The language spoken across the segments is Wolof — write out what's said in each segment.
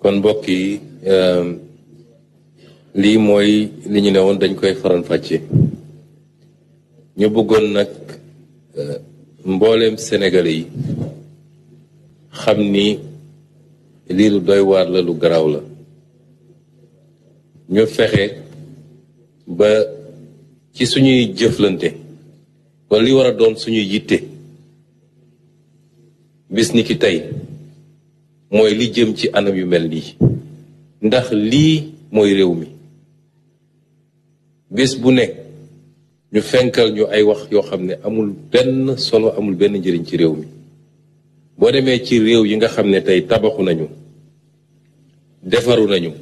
kon mbokk yi lii mooy li ñu ne woon dañ koy faral fàcce ñu bëggoon nag mbooleem Sénégalais yi xam ni lii lu doy waar la, lu garaaw la. ñu fexe ba ci suñuy jëflante wala li war a doon suñuy yitte bis ni ki tey mooy li jëm ci anam yu mel nii, ndax lii mooy réew mi. bés bu nekk ñu fenkal ñu ay wax yoo xam ne amul benn solo, amul benn njëriñ ci réew mi. boo demee ci réew yi nga xam ne tey tabaxu nañu, defaru nañu,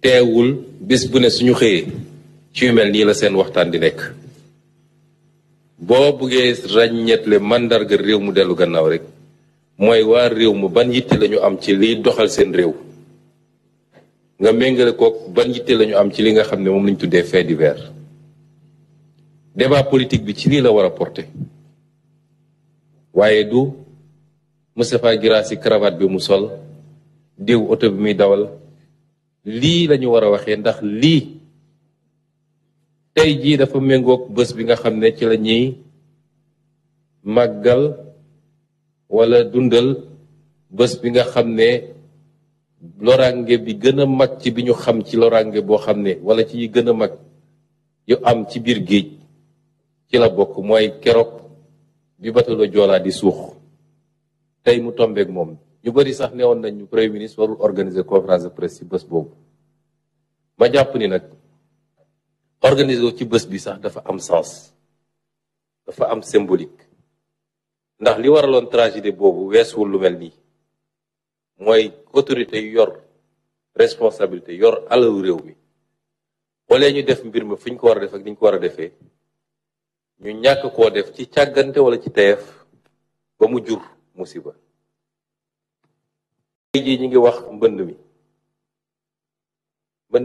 teewul bés bu ne suñu xëyee ci yu mel nii la seen waxtaan di nekk. boo buggee ràññeetle màndarga réew mu dellu gannaaw rek mooy waa réew mu ban yitte lañu am ci liy doxal seen réew, nga méngale kook ban yitte lañu am ci li nga xam ne moom lañu tuddee fait divers. débat politique bi ci lii la war a porter, waaye du Moustapha Guirassy cravate bi mu sol, diw oto bi muy dawal. lii lañu war a waxee, ndax lii tey jii dafa méngoog bés bi nga xam ne ci la ñuy màggal wala dundal bés bi nga xam ne loraange bi gën a mag ci bi ñu xam ci loraange boo xam ne wala ci yi gën a mag yu am ci biir géej ci la bokk, mooy keroog bi batalo Joola di suux. tey mu tombeek moom. ñu bari sax newoon nañ ñu premier ministre warul organiser conférence de presse ci bés boobu. ma jàpp ni nag organiser ci bés bi sax dafa am sens, dafa am symbolique, ndax li waraloon tragédie boobu weesuwul lu mel nii. mooy autorité yu yor responsabilité, yor alalu réew mi, wala ñu def mbir mi fu ñu ko war a def ak ni ñu ko war a defee, ñu ñàkk koo def ci càggante wala ci teef ba mu jur musiba. tey jii ñu ngi wax mbënd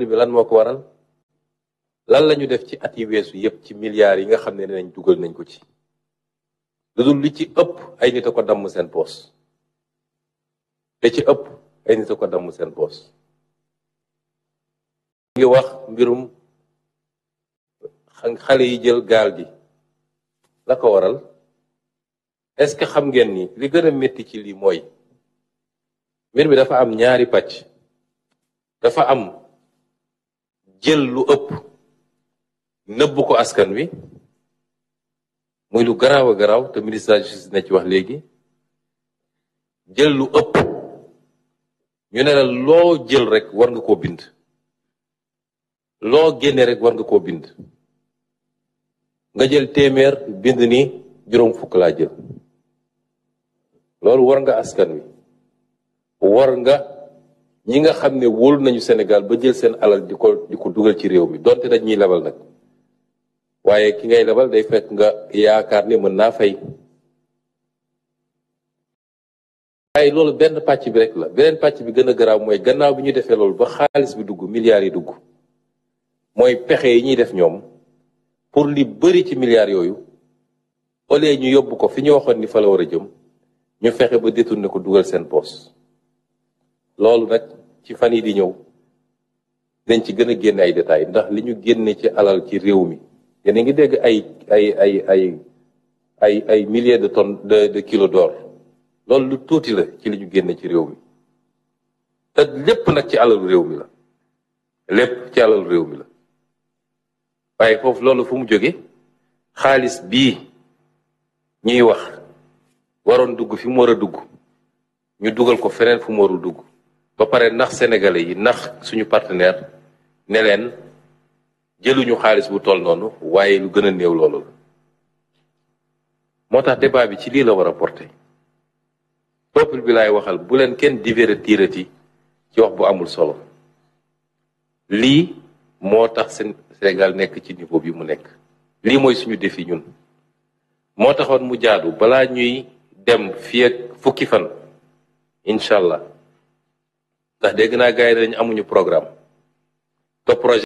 mi lan moo ko waral, lan la ñu def ci at yi weesu yépp ci milliards yi nga xam ne nañ dugal nañ ko ci, lu dul li ci ëpp ay nit a ko damm seen poos. te ci ëpp ay nit a ko damm seen poos. ñu ngi wax mbirum xale yi jël gaal gi, la ko waral. est-ce que xam ngeen ni li gën a métti ci lii mooy mbir mi dafa am ñaari pàcc. dafa am jël lu ëpp nëbb ko askan wi, muy lu garaaw a garaaw te ministre de la justice na ci wax léegi. jël lu ëpp ñu ne la loo jël rek war nga koo bind, loo génne rek war nga koo bind. nga jël téeméer bind ni juróom fukk laa jël. loolu war nga askan wi, war nga ñi nga xam ne wóolu nañu Sénégal ba jël seen alal di ko dugal ci réew mi, donte dañ ñuy lebal nag. waaye ki ngay lebal day fekk nga yaakaar ne mën naa fay. waaye loolu benn pàcc bi rek la. beneen pàcc bi gën a garaaw mooy gannaaw bi ñu defee loolu ba xaalis bi dugg, milliards yi dugg, mooy pexe yi ñuy def ñoom pour li bëri ci milliards yooyu, au lieu ñu yóbbu ko fi ñu waxoon ni fa la war a jëm, ñu fexe ba détourné ko dugal seen poos. loolu nag ci fan yi di ñëw dañ ci gën a génne ay détails, ndax li ñu génne ci alal ci réew mi, yéen a ngi dégg ay milliers de tonnes de kilos d'or. loolu lu tuuti la ci li ñu génne ci réew mi, te lépp nag ci alalu réew mi la. lépp ci alalu réew mi la. waaye foofu loolu fu mu jóge? xaalis bii ñuy wax waroon dugg fi mu war a dugg, ñu dugal ko feneen fu mu warul dugg, ba pare nax sénégalais yi, nax suñu partenaire ne leen jëluñu xaalis bu toll noonu, waaye lu gën a néew loolu la. moo tax débat bi ci lii la war a porter. peuple bi laay waxal, bu leen kenn divertirati ci wax bu amul solo. lii moo tax Sénégal nekk ci niveau bi mu nekk. lii mooy suñu défi ñun. moo taxoon mu jaadu balaa ñuy dem fii ak fukki fan, incha allah, ndax dégg naa gars yi dañu amuñu programme te projet